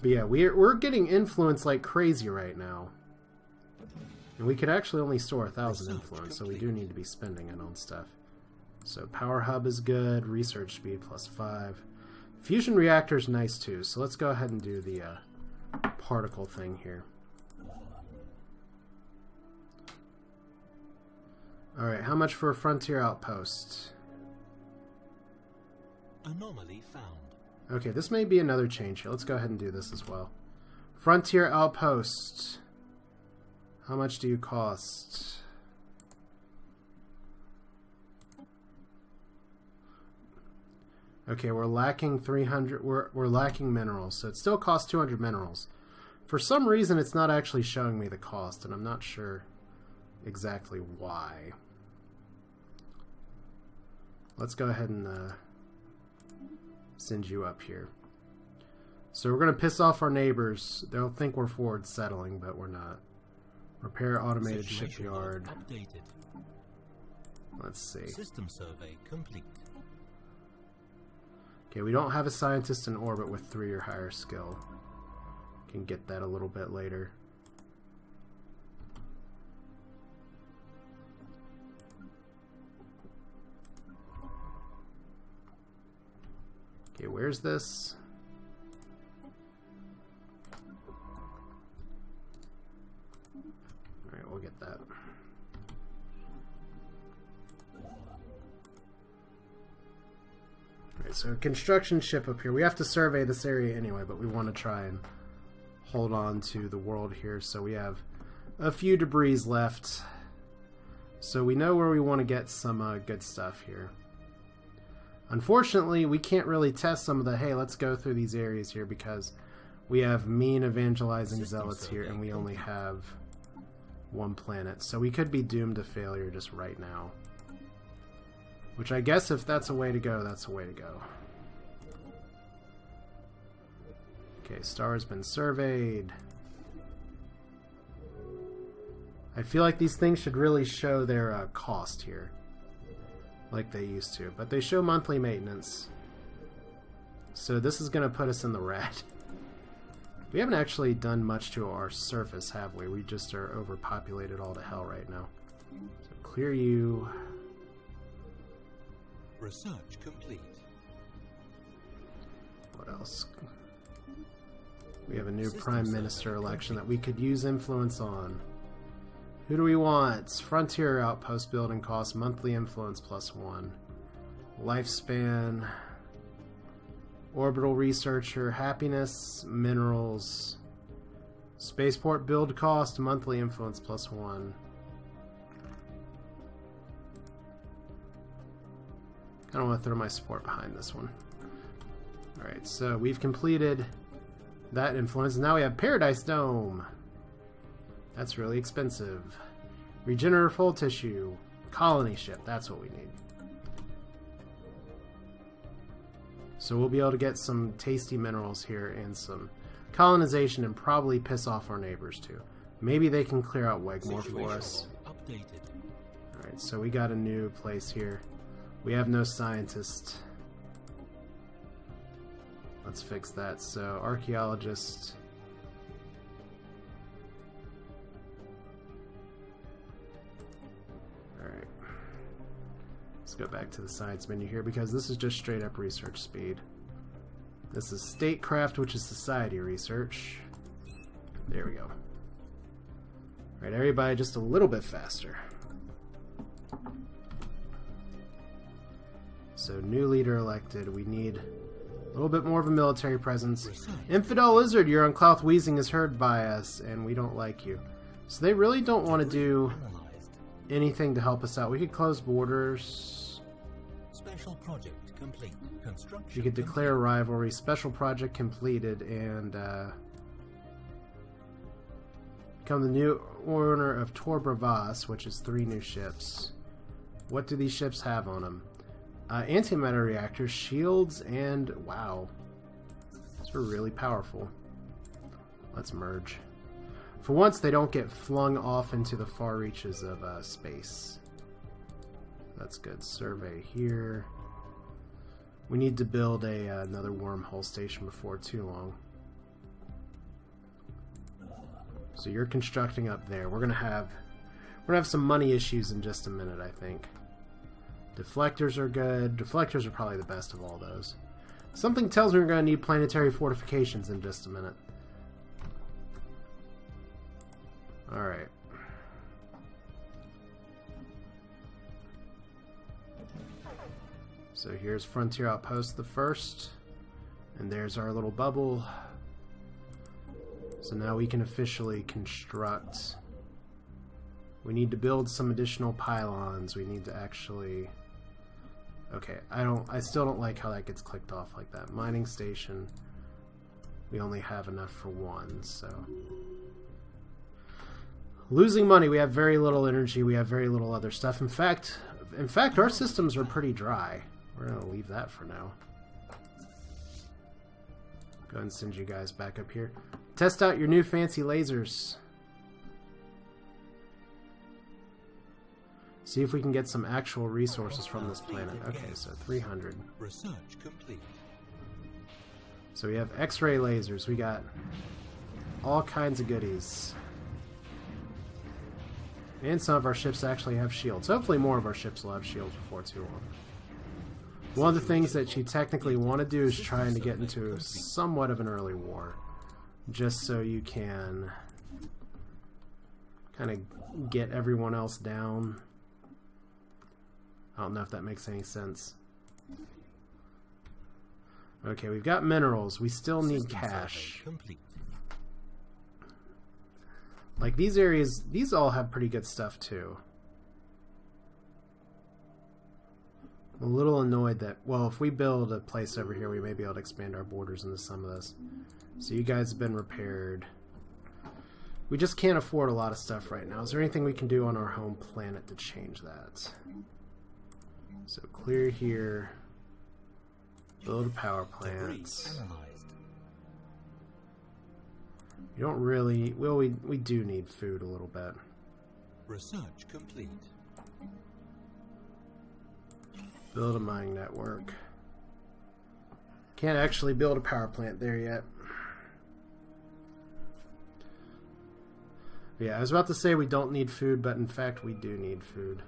But yeah, we're getting influence like crazy right now. And we could actually only store 1,000 influence, so we do need to be spending it on stuff. So power hub is good, research speed +5. Fusion reactor is nice too, so let's go ahead and do the particle thing here. Alright, how much for a frontier outpost? Anomaly found. Okay, this may be another change here. Let's go ahead and do this as well. Frontier outpost. How much do you cost? Okay, we're lacking 300. We're lacking minerals, so it still costs 200 minerals. For some reason, it's not actually showing me the cost, and I'm not sure exactly why. Let's go ahead and send you up here. So we're going to piss off our neighbors. They'll think we're forward settling, but we're not. Repair automated shipyard. Updated. Let's see. System survey complete. Okay, we don't have a scientist in orbit with 3 or higher skill. Can get that a little bit later. Okay, where's this? Alright, we'll get that. Alright, so construction ship up here. We have to survey this area anyway, but we want to try and hold on to the world here. So we have a few debris left. So we know where we want to get some good stuff here. Unfortunately, we can't really test some of the, hey, let's go through these areas here because we have mean evangelizing zealots here and we only have 1 planet. So we could be doomed to failure just right now. Which I guess if that's a way to go, that's a way to go. Okay, star has been surveyed. I feel like these things should really show their cost here. Like they used to. But they show monthly maintenance. So this is going to put us in the red. We haven't actually done much to our surface, have we? We just are overpopulated all to hell right now. So clear you. Research complete. What else? We have a new Prime Minister election that we could use influence on. Who do we want? Frontier outpost building cost, monthly influence +1. Lifespan, orbital researcher, happiness, minerals, spaceport build cost, monthly influence +1. I don't want to throw my support behind this one. Alright, so we've completed that influence. Now we have Paradise Dome. That's really expensive. Regenerative full tissue. Colony ship. That's what we need. So we'll be able to get some tasty minerals here and some colonization and probably piss off our neighbors too. Maybe they can clear out Wegmore for us. Alright, so we got a new place here. We have no scientist. Let's fix that. So, archaeologist. Alright. Let's go back to the science menu here because this is just straight up research speed. This is statecraft, which is society research. There we go. Alright, everybody just a little bit faster. So, new leader elected. We need a little bit more of a military presence. Infidel Lizard, your uncloth wheezing is heard by us, and we don't like you. So they really don't want to do anything to help us out. We could close borders. Special project complete. Construction. You could declare rivalry. Special project completed, and become the new owner of Tor Bravas, which is 3 new ships. What do these ships have on them? Antimatter reactors, shields, and wow. These are really powerful. Let's merge. For once, they don't get flung off into the far reaches of space. That's good. Survey here. We need to build another wormhole station before too long. So you're constructing up there. We're gonna have some money issues in just a minute, I think. Deflectors are good. Deflectors are probably the best of all those. Something tells me we're gonna need planetary fortifications in just a minute. Alright. So here's Frontier Outpost the first. And there's our little bubble. So now we can officially construct. We need to build some additional pylons. We need to actually... Okay, I still don't like how that gets clicked off like that. Mining station. We only have enough for one, so... Losing money, we have very little energy, we have very little other stuff. In fact, our systems are pretty dry. We're gonna leave that for now. Go ahead and send you guys back up here. Test out your new fancy lasers. See if we can get some actual resources from this planet. Okay, so 300. Research complete. So we have X-ray lasers. We got all kinds of goodies. And some of our ships actually have shields. Hopefully more of our ships will have shields before too long. One of the things that you technically want to do is trying to get into somewhat of an early war. Just so you can kind of get everyone else down. I don't know if that makes any sense. Okay, we've got minerals. We still need cash. Like these areas, these all have pretty good stuff too. I'm a little annoyed that, well, if we build a place over here, we may be able to expand our borders into some of this. So you guys have been repaired. We just can't afford a lot of stuff right now. Is there anything we can do on our home planet to change that? So clear here. Build a power plant. You don't really... Well, we do need food a little bit. Research complete. Build a mining network. Can't actually build a power plant there yet. Yeah, I was about to say we don't need food, but in fact we do need food.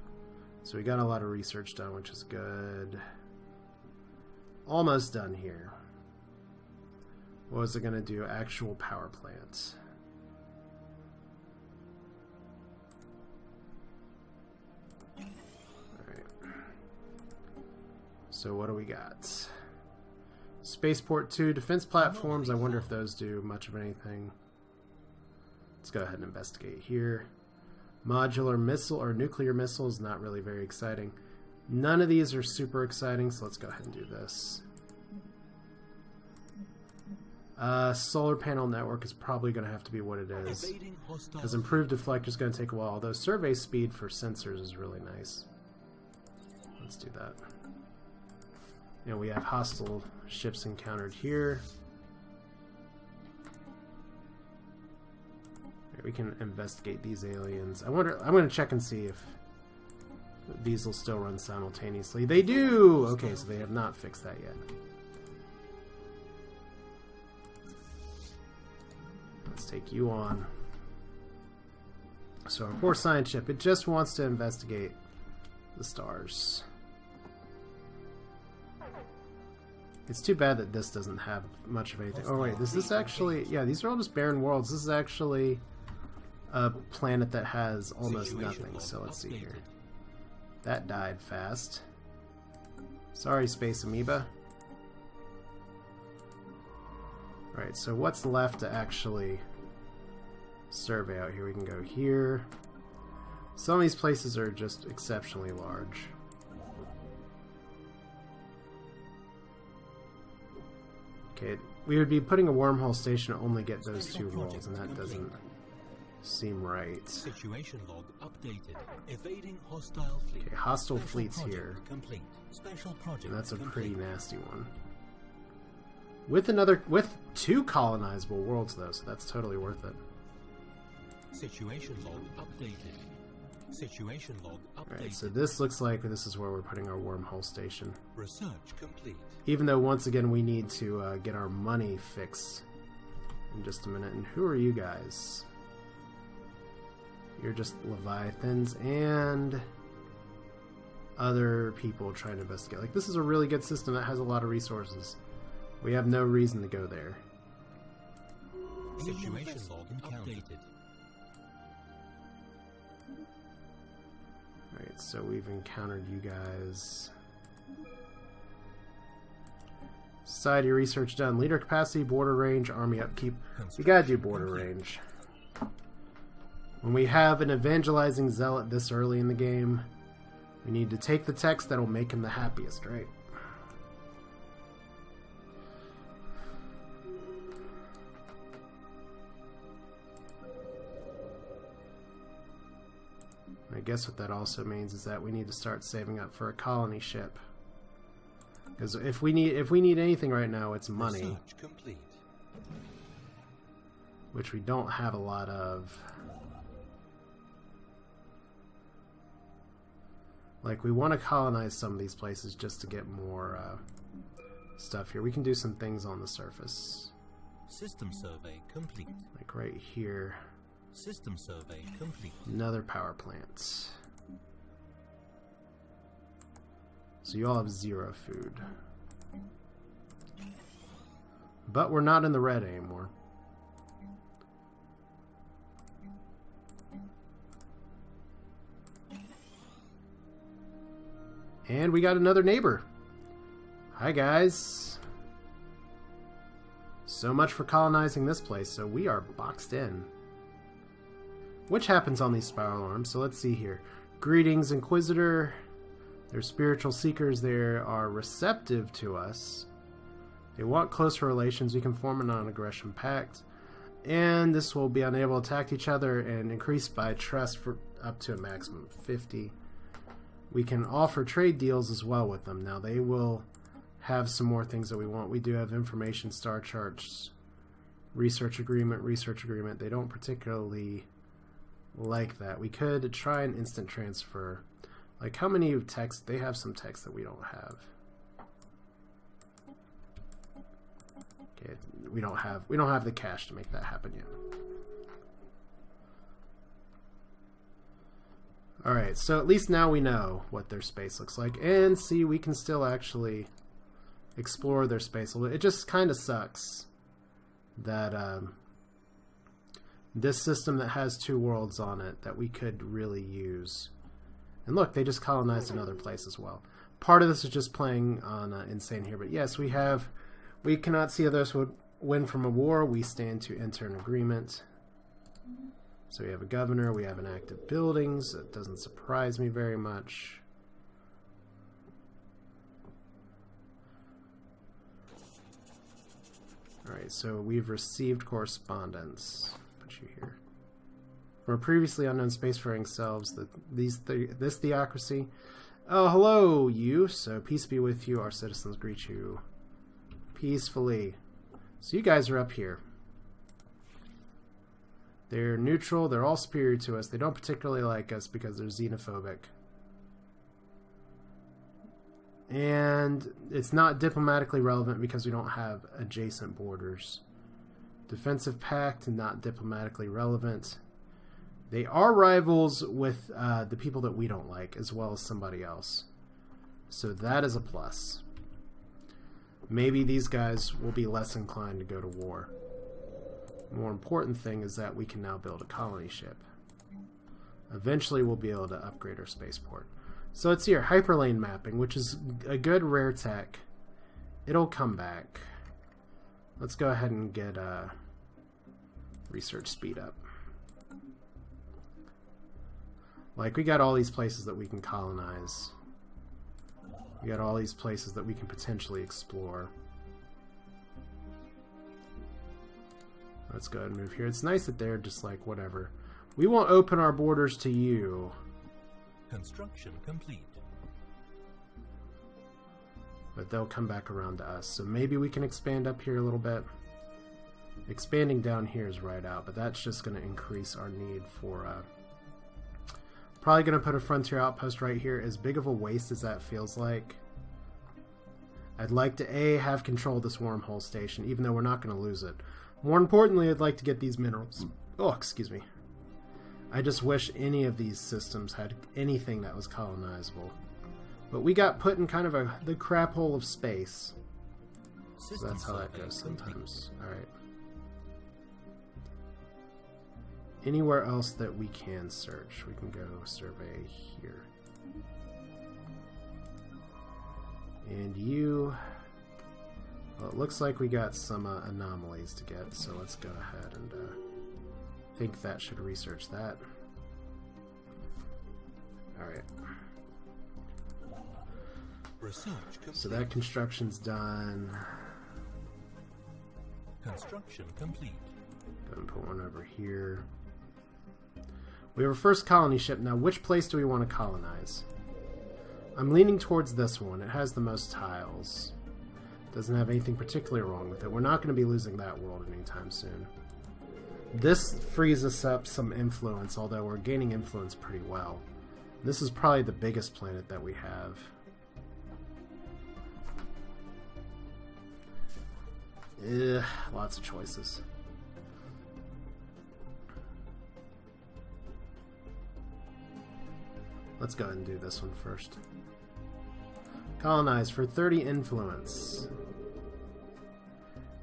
So we got a lot of research done, which is good. Almost done here. What was it going to do? Actual power plants. Alright. So what do we got? Spaceport 2 defense platforms. I wonder if those do much of anything. Let's go ahead and investigate here. Modular missile or nuclear missiles, not really very exciting. None of these are super exciting, so let's go ahead and do this. Solar panel network is probably going to have to be what it is. Because improved deflector is going to take a while, although survey speed for sensors is really nice. Let's do that. You know, we have hostile ships encountered here. We can investigate these aliens. I wonder. I'm going to check and see if these will still run simultaneously. They do! Okay, so they have not fixed that yet. Let's take you on. So our poor science ship, it just wants to investigate the stars. It's too bad that this doesn't have much of anything. Oh wait, is this actually... Yeah, these are all just barren worlds. This is actually a planet that has almost nothing. So let's see here. That died fast. Sorry, Space Amoeba. Right, so what's left to actually survey out here? We can go here. Some of these places are just exceptionally large. Okay, we would be putting a wormhole station to only get those two worlds, and that doesn't seem right. Situation log updated. Evading hostile fleet. Okay, hostile fleets here. Complete. Special project And that's a complete. pretty nasty one. With two colonizable worlds though, so that's totally worth it. Situation log updated. Situation log updated. Alright, so this looks like this is where we're putting our wormhole station. Research complete. Even though once again we need to get our money fixed in just a minute. And who are you guys? You're just Leviathans and other people trying to investigate. Like, this is a really good system that has a lot of resources. We have no reason to go there. Situation log updated. Alright, so we've encountered you guys. Society research done. Leader capacity, border range, army upkeep. We gotta do border range. When we have an evangelizing zealot this early in the game, we need to take the text that'll make him the happiest, right? I guess what that also means is that we need to start saving up for a colony ship. Because if we need anything right now, it's money, which we don't have a lot of. Like, we want to colonize some of these places just to get more stuff here. We can do some things on the surface. System survey complete. Like right here. System survey complete. Another power plant. So you all have 0 food. But we're not in the red anymore. And we got another neighbor. Hi guys. So much for colonizing this place. So we are boxed in. Which happens on these spiral arms. So let's see here. Greetings, Inquisitor. They're spiritual seekers. They are receptive to us. They want closer relations. We can form a non-aggression pact. And this will be unable to attack each other and increased by trust for up to a maximum of 50. We can offer trade deals as well with them. Now they will have some more things that we want. We do have information, star charts, research agreement. They don't particularly like that. We could try an instant transfer. Like, how many text? They have some text that we don't have. Okay, we don't have the cash to make that happen yet. Alright, so at least now we know what their space looks like. And see, we can still actually explore their space a little. It just kind of sucks that this system that has 2 worlds on it that we could really use. And look, they just colonized another place as well. Part of this is just playing on insane here. But yes, we cannot see others would win from a war. We stand to enter an agreement. So we have a governor, we have an active buildings. That doesn't surprise me very much. Alright, so we've received correspondence. Put you here. From a previously unknown spacefaring selves, this theocracy. Oh, hello, you. So peace be with you. Our citizens greet you peacefully. So you guys are up here. They're neutral. They're all superior to us. They don't particularly like us because they're xenophobic. And it's not diplomatically relevant because we don't have adjacent borders. Defensive pact, not diplomatically relevant. They are rivals with the people that we don't like, as well as somebody else. So that is a plus. Maybe these guys will be less inclined to go to war. More important thing is that we can now build a colony ship. Eventually we'll be able to upgrade our spaceport. So it's here, hyperlane mapping, which is a good rare tech. It'll come back. Let's go ahead and get research speed up. Like, we got all these places that we can colonize. We got all these places that we can potentially explore. Let's go ahead and move here. It's nice that they're just like, whatever. We won't open our borders to you. Construction complete. But they'll come back around to us. So maybe we can expand up here a little bit. Expanding down here is right out, but that's just going to increase our need for... probably going to put a frontier outpost right here. As big of a waste as that feels like, I'd like to have control of this wormhole station, even though we're not going to lose it. More importantly, I'd like to get these minerals. Oh, excuse me. I just wish any of these systems had anything that was colonizable. But we got put in kind of the crap hole of space. So that's how that goes sometimes. Alright. Anywhere else that we can search, we can go survey here. And you... Well, it looks like we got some anomalies to get, so let's go ahead and think that should research that. Alright. So that construction's done. Construction complete. Go and put one over here. We have our first colony ship. Now, which place do we want to colonize? I'm leaning towards this one. It has the most tiles. Doesn't have anything particularly wrong with it. We're not going to be losing that world anytime soon. This frees us up some influence, although we're gaining influence pretty well. This is probably the biggest planet that we have. Ugh, lots of choices. Let's go ahead and do this one first. Colonize for 30 influence.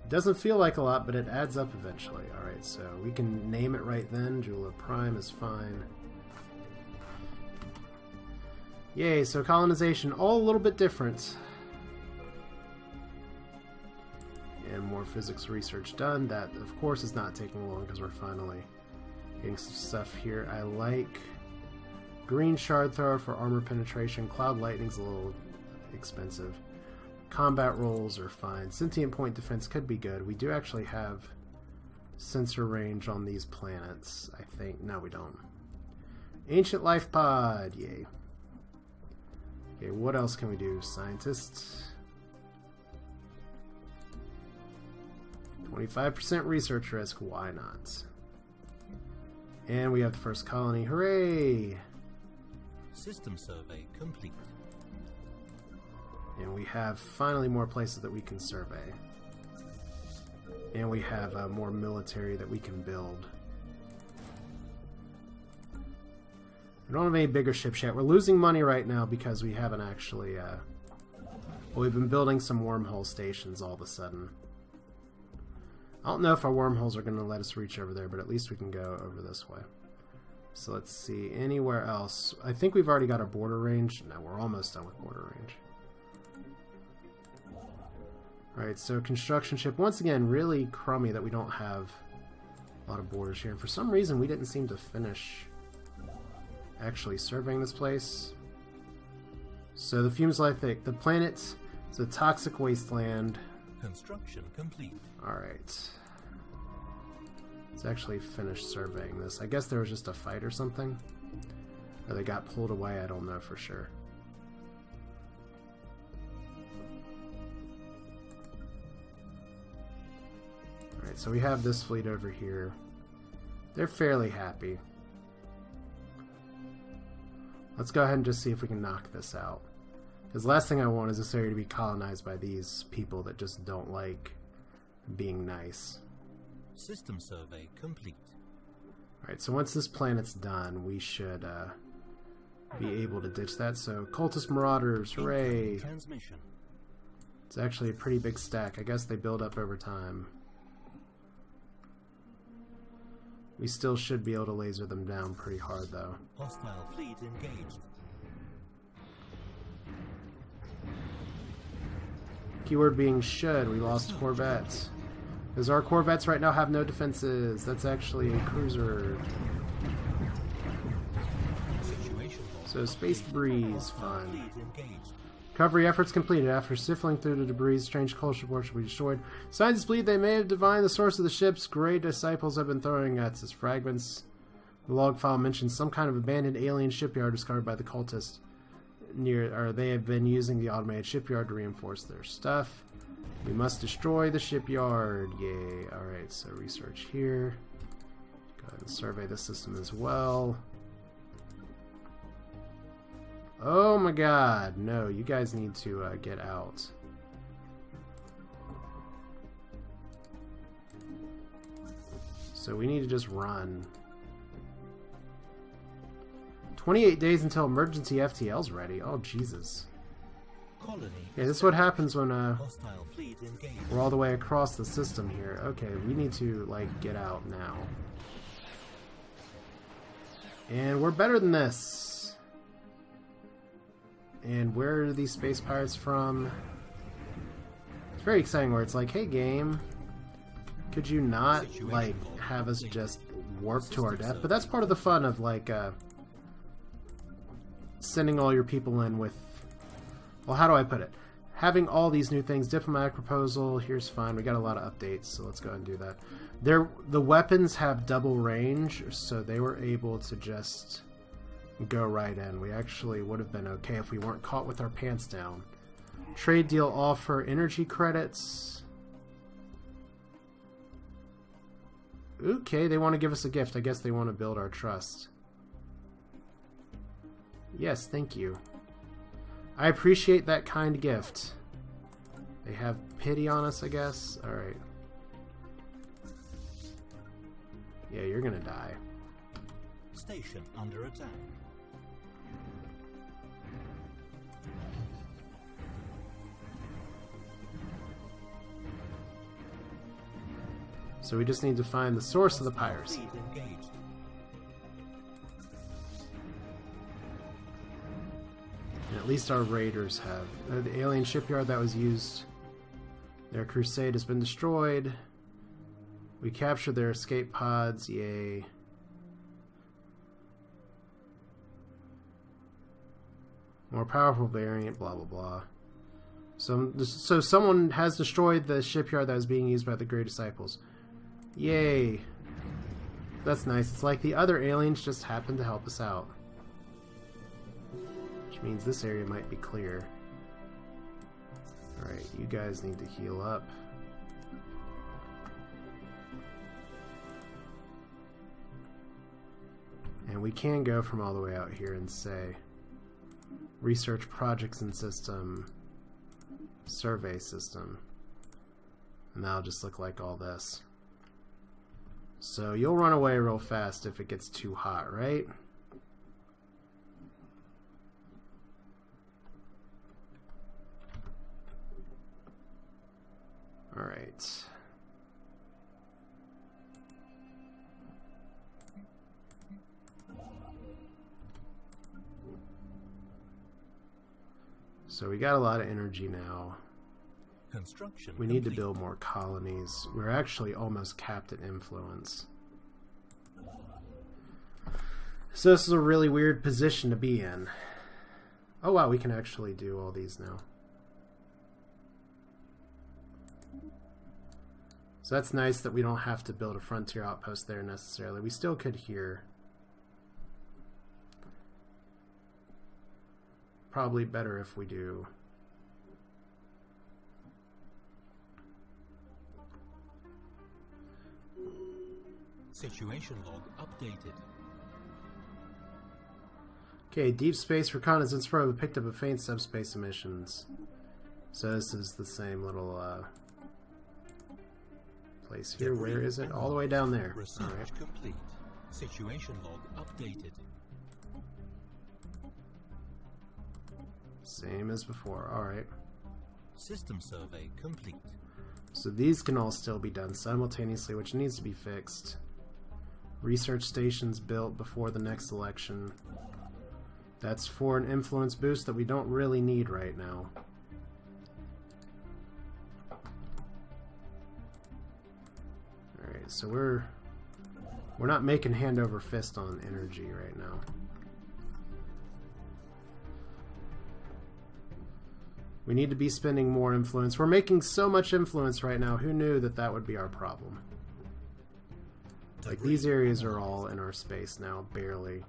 Doesn't feel like a lot, but it adds up eventually. Alright, so we can name it right then. Jewel of Prime is fine. Yay, so colonization, all a little bit different. And more physics research done. That, of course, is not taking long because we're finally getting some stuff here. I like green shard thrower for armor penetration. Cloud lightning's a little expensive. Combat rolls are fine. Sentient point defense could be good. We do actually have sensor range on these planets, I think. No, we don't. Ancient life pod. Yay. Okay, what else can we do? Scientists. 25% research risk. Why not? And we have the first colony. Hooray! System survey complete. And we have finally more places that we can survey. And we have more military that we can build. We don't have any bigger ships yet. We're losing money right now because we haven't actually... well, we've been building some wormhole stations all of a sudden. I don't know if our wormholes are going to let us reach over there, but at least we can go over this way. So let's see. Anywhere else? I think we've already got our border range. No, we're almost done with border range. Alright, so construction ship. Once again, really crummy that we don't have a lot of borders here. And for some reason, we didn't seem to finish actually surveying this place. So the fumes life thick. The planet is a toxic wasteland. Construction complete. Alright. Let's actually finish surveying this. I guess there was just a fight or something. Or they got pulled away, I don't know for sure. Alright, so we have this fleet over here. They're fairly happy. Let's go ahead and just see if we can knock this out. Because the last thing I want is this area to be colonized by these people that just don't like being nice. System survey complete. Alright, so once this planet's done, we should be able to ditch that. So, cultist marauders, hooray! Transmission. It's actually a pretty big stack. I guess they build up over time. We still should be able to laser them down pretty hard, though. Hostile fleet engaged. Keyword being should. We lost corvettes. Because our corvettes right now have no defenses. That's actually a cruiser. So space debris is fun. Recovery efforts completed. After sifting through the debris, strange culture boards will be destroyed. Scientists believe they may have divined the source of the ships Grey disciples have been throwing at its fragments. The log file mentions some kind of abandoned alien shipyard discovered by the cultists. They have been using the automated shipyard to reinforce their stuff. We must destroy the shipyard. Yay. Alright, so research here. Go ahead and survey the system as well. Oh my god. No, you guys need to get out. So we need to just run. 28 days until emergency FTL's ready. Oh, Jesus. Colony. Yeah, this is what happens when Hostile fleet engaged. we're all the way across the system here. Okay, we need to, like, get out now. And we're better than this. And where are these space pirates from? It's very exciting where it's like, hey game, could you not, like, have us just warp to our death? But that's part of the fun of, like, sending all your people in with, well, how do I put it? Having all these new things. Diplomatic proposal, here's fine. We got a lot of updates, so let's go ahead and do that. The weapons have double range, so they were able to just go right in. We actually would have been okay if we weren't caught with our pants down. Trade deal offer energy credits. Okay, they want to give us a gift. I guess they want to build our trust. Yes, thank you. I appreciate that kind gift. They have pity on us, I guess. Alright. Yeah, you're gonna die. Station under attack. So we just need to find the source of the piracy. Fleet engaged. And at least our raiders have. The alien shipyard that was used, their crusade has been destroyed. We captured their escape pods, yay. More powerful variant, blah blah blah. So someone has destroyed the shipyard that was being used by the Great Disciples. Yay. That's nice. It's like the other aliens just happened to help us out. Which means this area might be clear. Alright, you guys need to heal up. And we can go from all the way out here and say research projects and system, survey system. And that'll just look like all this. So you'll run away real fast if it gets too hot, right? Alright. So we got a lot of energy now. Construction We need to complete. build more colonies. We're actually almost capped at influence. So this is a really weird position to be in. Oh wow, we can actually do all these now. So that's nice that we don't have to build a frontier outpost there necessarily. We still could here. Probably better if we do. Situation log updated. Okay, deep space reconnaissance probe picked up a faint subspace emissions. So this is the same little place here. Where is it? All the way down there. Research Alright. complete. Situation log updated. Same as before. Alright. System survey complete. So these can all still be done simultaneously, which needs to be fixed. Research stations built before the next election. That's for an influence boost that we don't really need right now. Alright, so we're not making hand over fist on energy right now. We need to be spending more influence. We're making so much influence right now. Who knew that that would be our problem? Like, these areas are all in our space now, barely.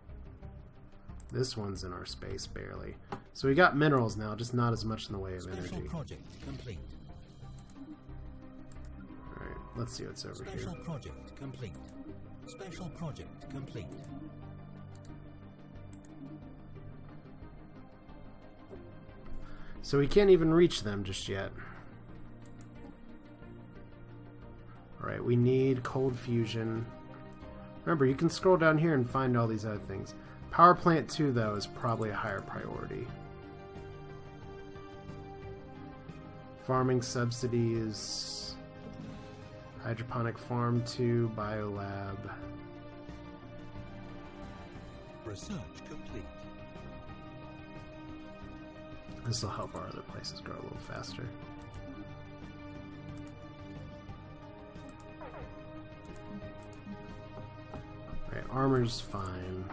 This one's in our space, barely. So we got minerals now, just not as much in the way of Special energy. project complete. Alright, let's see what's over Special here. project complete. Special project complete. So we can't even reach them just yet. Alright, we need cold fusion. Remember, you can scroll down here and find all these other things. Power plant 2, though, is probably a higher priority. Farming subsidies. Hydroponic farm 2, biolab. Research complete. This will help our other places grow a little faster. Alright, armor's fine.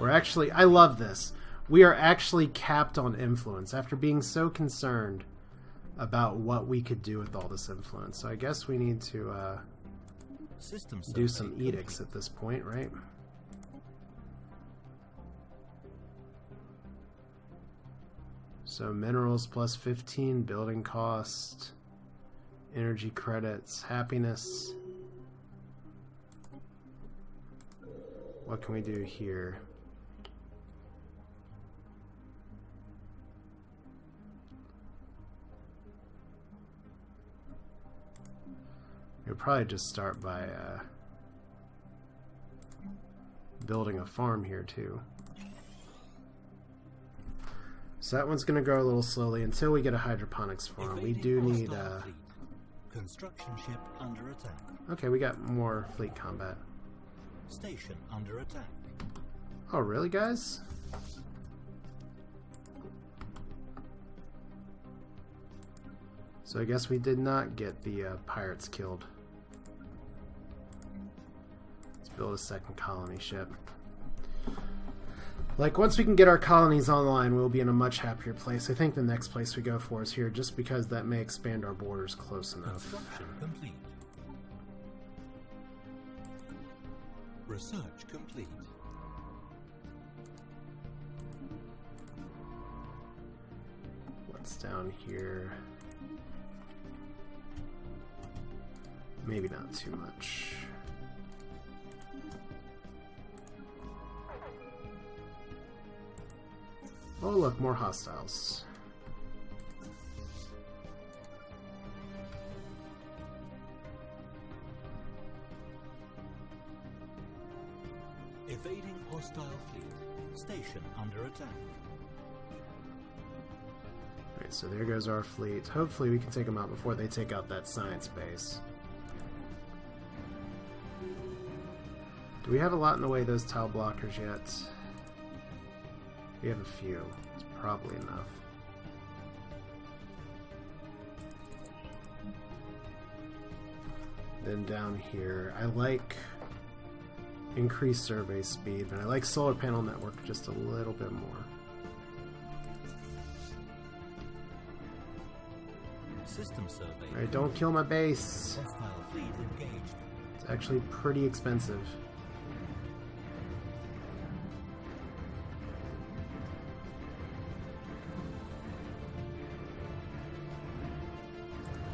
We're actually, I love this. We are actually capped on influence after being so concerned about what we could do with all this influence. So I guess we need to do some edicts at this point, right? So minerals plus 15, building cost, energy credits, happiness. What can we do here? We'll probably just start by building a farm here too. So that one's going to grow a little slowly until we get a hydroponics farm. We do need construction ship under attack. Okay, we got more fleet combat. Station under attack. Oh, really, guys? So I guess we did not get the pirates killed. Let's build a second colony ship. Like, once we can get our colonies online, we'll be in a much happier place. I think the next place we go for is here, just because that may expand our borders close enough. Construction complete. Research complete. What's down here? Maybe not too much. Oh look, more hostiles. Evading hostile fleet. Station under attack. Alright, so there goes our fleet. Hopefully we can take them out before they take out that science base. Do we have a lot in the way of those tile blockers yet? We have a few. It's probably enough. Then down here, I like increased survey speed, but I like solar panel network just a little bit more. System survey. Alright, don't kill my base. Hostile fleet engaged. It's actually pretty expensive.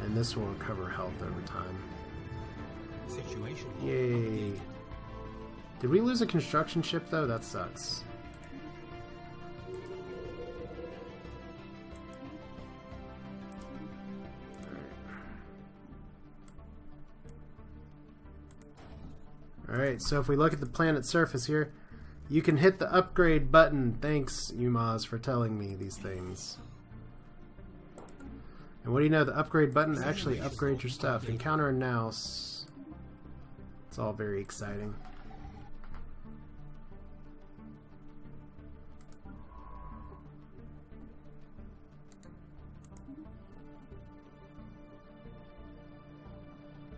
And this will recover health over time. Situation. Yay. Did we lose a construction ship though? That sucks. Alright, so if we look at the planet surface here, you can hit the upgrade button. Thanks, UMAS, for telling me these things. And what do you know? The upgrade button actually upgrades your stuff. Encounter a Naus. It's all very exciting.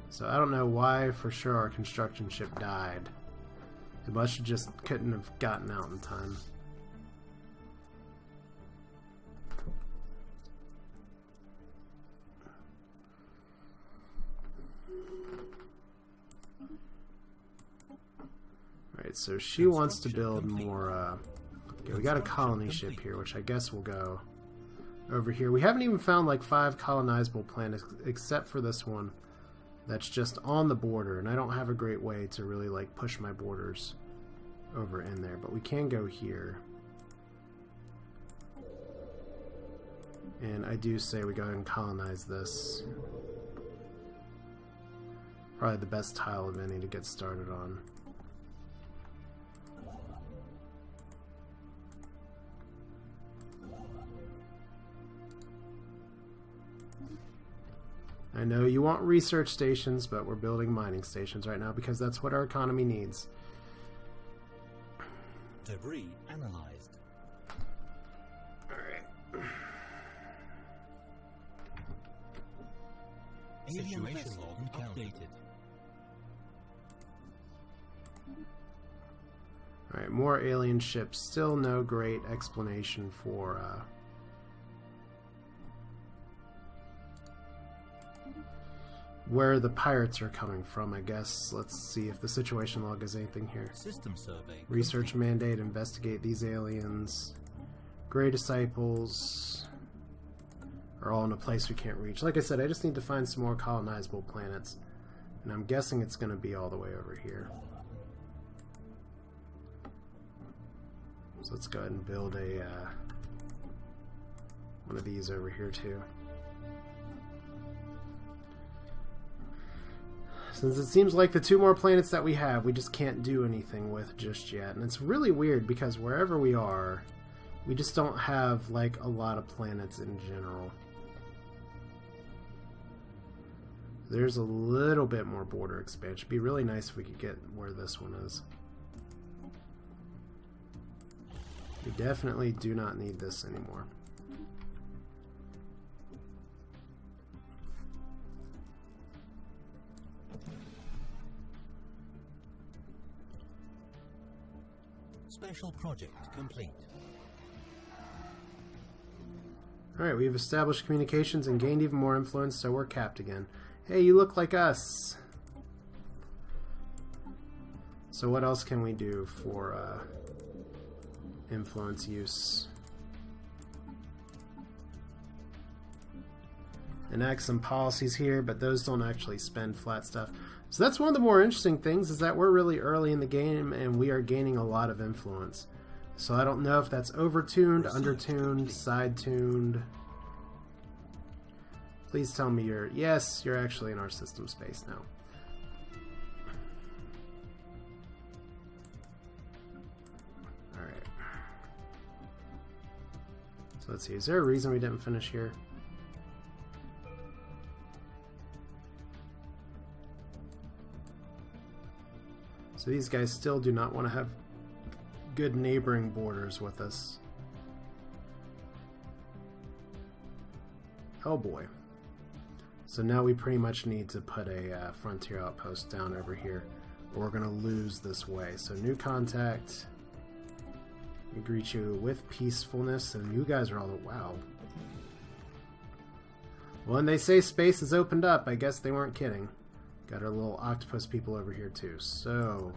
So I don't know why for sure our construction ship died. It must have just couldn't have gotten out in time. Alright, so she wants to build more, okay, we got a colony ship here, which I guess will go over here. We haven't even found like 5 colonizable planets, except for this one that's just on the border, and I don't have a great way to really like push my borders over in there, but we can go here. And I do say we go ahead and colonize this. Probably the best tile of any to get started on. I know you want research stations, but we're building mining stations right now because that's what our economy needs. Debris analyzed. Alright. Situation log updated. Alright, more alien ships. Still no great explanation for where the pirates are coming from, I guess. Let's see if the situation log has anything here. System survey. Research mandate, investigate these aliens. Grey Disciples are all in a place we can't reach. Like I said, I just need to find some more colonizable planets. And I'm guessing it's going to be all the way over here. So let's go ahead and build a one of these over here too. Since it seems like the two more planets that we have, we just can't do anything with just yet. And it's really weird because wherever we are, we just don't have like a lot of planets in general. There's a little bit more border expansion. It'd be really nice if we could get where this one is. We definitely do not need this anymore. Special project complete. Alright, we've established communications and gained even more influence, so we're capped again. Hey, you look like us! So what else can we do for influence use? Enact some policies here, but those don't actually spend flat stuff. So that's one of the more interesting things, is that we're really early in the game and we are gaining a lot of influence. So I don't know if that's overtuned, undertuned, side-tuned. Please tell me you're... Yes, you're actually in our system space now. Alright. So let's see, is there a reason we didn't finish here? So these guys still do not want to have good neighboring borders with us. Oh boy. So now we pretty much need to put a frontier outpost down over here, or we're going to lose this way. So new contact. We greet you with peacefulness, and you guys are all... Wow. When they say space has opened up, I guess they weren't kidding. Got our little octopus people over here too. So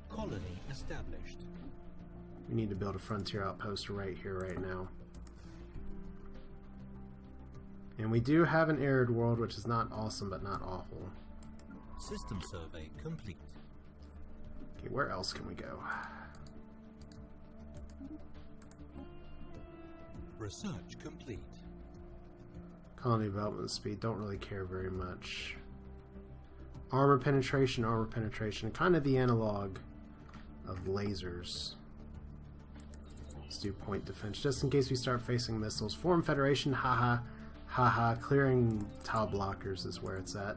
colony established. We need to build a frontier outpost right here, right now. And we do have an arid world, which is not awesome, but not awful. System survey complete. Okay, where else can we go? Research complete. Colony development speed, don't really care very much. Armor penetration, kind of the analog of lasers. Let's do point defense, just in case we start facing missiles. Form Federation, haha, haha. Clearing tile blockers is where it's at.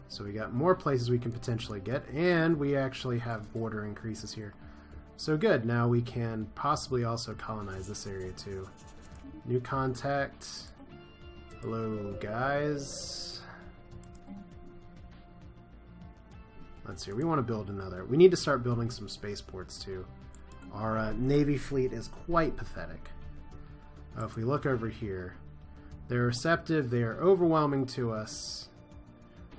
So we got more places we can potentially get, and we actually have border increases here. So good, now we can possibly also colonize this area too. New contact. Hello, guys. Let's see. We want to build another. We need to start building some spaceports too. Our Navy fleet is quite pathetic. If we look over here, they're receptive. They are overwhelming to us.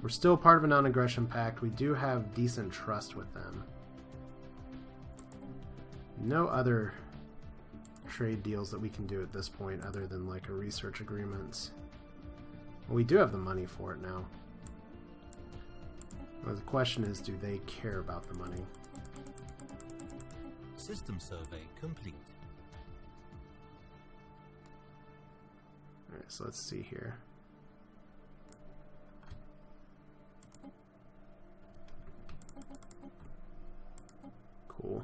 We're still part of a non-aggression pact. We do have decent trust with them. No other trade deals that we can do at this point other than like a research agreement. Well, we do have the money for it now. Well, the question is, do they care about the money? System survey complete. Alright, so let's see here. Cool.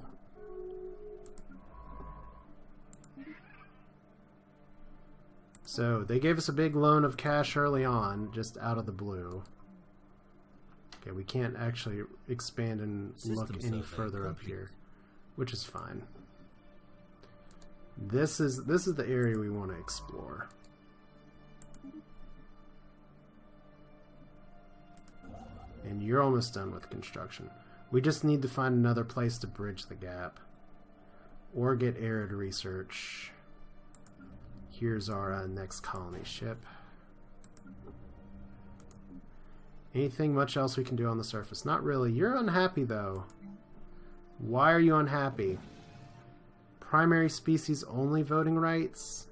So they gave us a big loan of cash early on, just out of the blue. Okay, we can't actually expand and look any further up here, which is fine. This is the area we want to explore. And you're almost done with construction. We just need to find another place to bridge the gap. Or get arid research. Here's our next colony ship. Anything much else we can do on the surface? Not really. You're unhappy though. Why are you unhappy? Primary species only voting rights?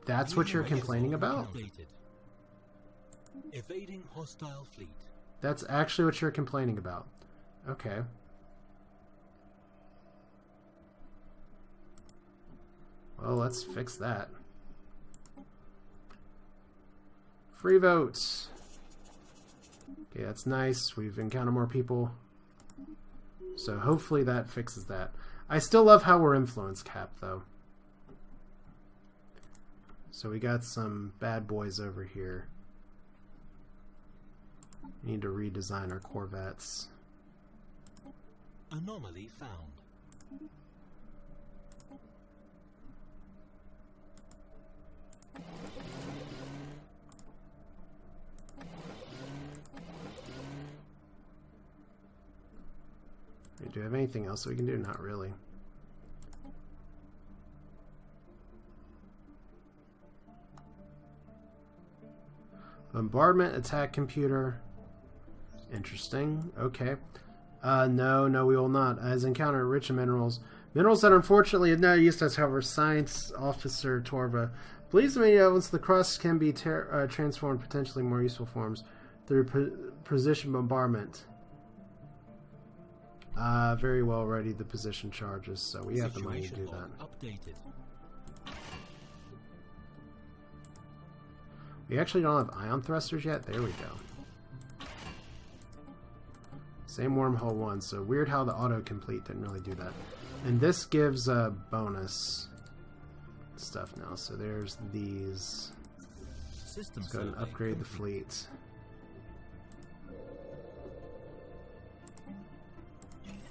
That's what you're complaining about? Evading hostile fleet. That's actually what you're complaining about. Okay. Well, let's fix that. Free votes. Okay, that's nice. We've encountered more people. So hopefully that fixes that. I still love how we're influence capped, though. So we got some bad boys over here. We need to redesign our corvettes. Anomaly found. Do we have anything else that we can do? Not really. Bombardment, attack computer. Interesting. Okay. No, we will not. As encounter rich in minerals. Minerals that unfortunately have not used us, however, Science Officer Torva believes me once the crust can be transformed potentially more useful forms through precision bombardment. Very well ready the position charges, so we have the money to do that. Updated. We actually don't have ion thrusters yet. There we go. Same Wormhole 1, so weird how the autocomplete didn't really do that. And this gives a bonus stuff now, so there's these. Let's go ahead and upgrade the fleet.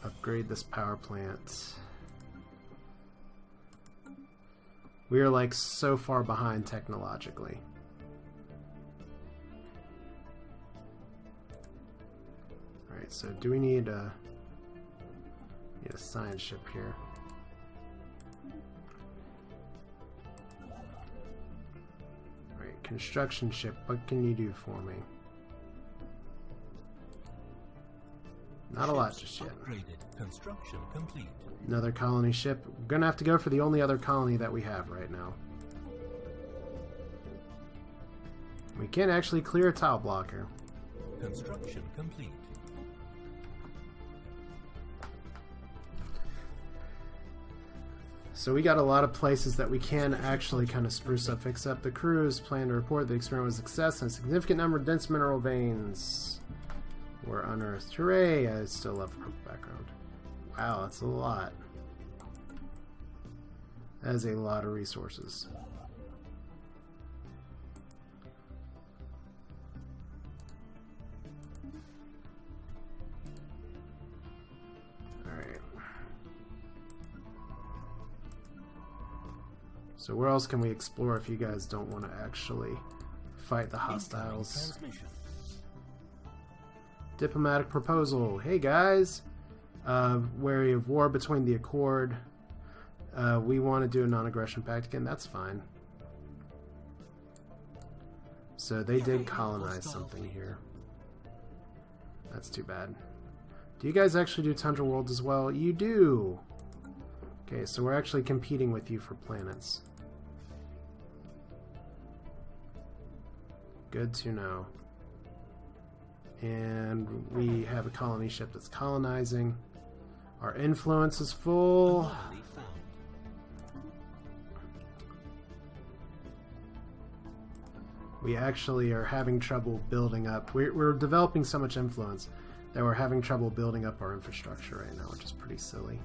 Upgrade this power plant. We are like so far behind technologically. Alright, so do we need a science ship here? Alright, construction ship, what can you do for me? Not a lot just yet. Upgraded. Construction complete. Another colony ship. We're gonna have to go for the only other colony that we have right now. We can't actually clear a tile blocker. Construction complete. So we got a lot of places that we can actually kind of spruce up, fix up. The crews plan to report the experiment was a success and a significant number of dense mineral veins were unearthed. Hooray! I still love the purple background. Wow, that's a lot. That is a lot of resources. Alright. So where else can we explore if you guys don't want to actually fight the hostiles? Diplomatic proposal. Hey guys, wary of war between the Accord. We want to do a non-aggression pact again. That's fine. So they did colonize something here. That's too bad. Do you guys actually do Tundra World as well? You do! Okay, so we're actually competing with you for planets. Good to know. And we have a colony ship that's colonizing. Our influence is full. We actually are having trouble building up. We're developing so much influence that we're having trouble building up our infrastructure right now, which is pretty silly.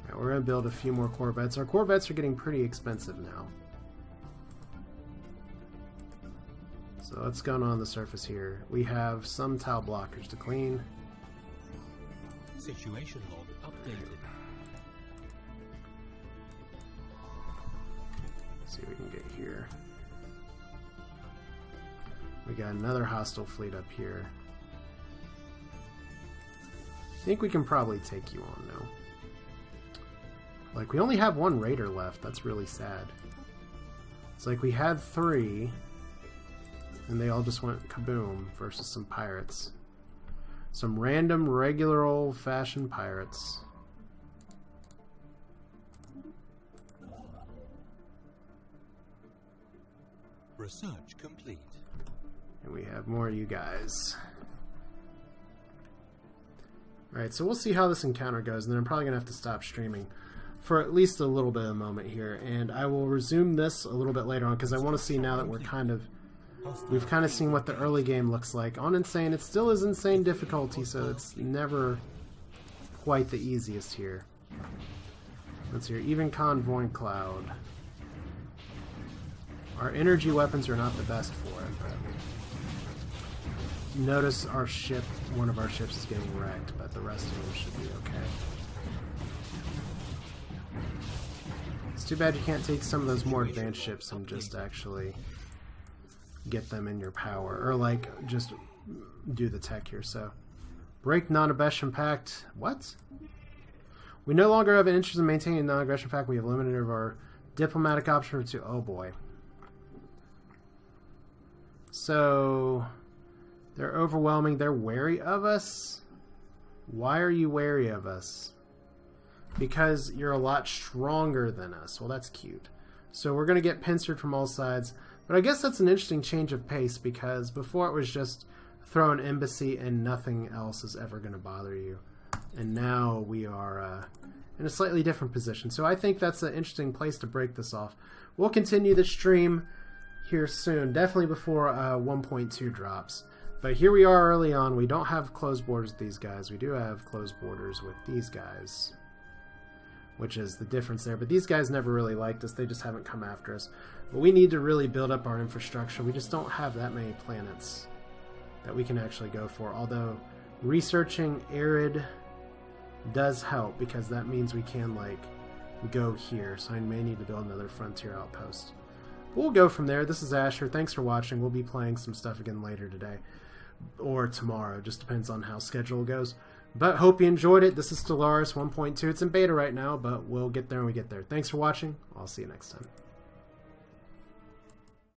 Right, we're going to build a few more Corvettes. Our Corvettes are getting pretty expensive now. So let's go on the surface here. We have some tile blockers to clean. Situation log updated. Let's see what we can get here. We got another hostile fleet up here. I think we can probably take you on now. Like, we only have one raider left. That's really sad. It's like we had 3, and they all just went kaboom versus some pirates. Some random, regular, old-fashioned pirates. Research complete. And we have more of you guys. Alright, so we'll see how this encounter goes, and then I'm probably going to have to stop streaming for at least a little bit of a moment here. And I will resume this a little bit later on, because I want to see now that we've kind of seen what the early game looks like. On Insane, it still is insane difficulty, so it's never quite the easiest here. Let's hear Even Convoy Cloud. Our energy weapons are not the best for it, but notice our ship, one of our ships is getting wrecked, but the rest of them should be okay. It's too bad you can't take some of those more advanced ships and just actually get them in your power, or like just do the tech here. So break non-aggression pact. What? We no longer have an interest in maintaining a non-aggression pact. We have limited our diplomatic option to. Oh boy. So they're overwhelming. They're wary of us. Why are you wary of us? Because you're a lot stronger than us. Well, that's cute. So we're going to get pincered from all sides. But I guess that's an interesting change of pace, because before it was just throw an embassy and nothing else is ever going to bother you. And now we are in a slightly different position. So I think that's an interesting place to break this off. We'll continue the stream here soon, definitely before 1.2 drops. But here we are early on. We don't have closed borders with these guys. We do have closed borders with these guys, which is the difference there. But these guys never really liked us. They just haven't come after us. But we need to really build up our infrastructure. We just don't have that many planets that we can actually go for. Although researching arid does help, because that means we can like go here. So I may need to build another frontier outpost. But we'll go from there. This is Asher. Thanks for watching. We'll be playing some stuff again later today. Or tomorrow. Just depends on how schedule goes. But hope you enjoyed it. This is Stellaris 1.2. It's in beta right now, but we'll get there when we get there. Thanks for watching. I'll see you next time.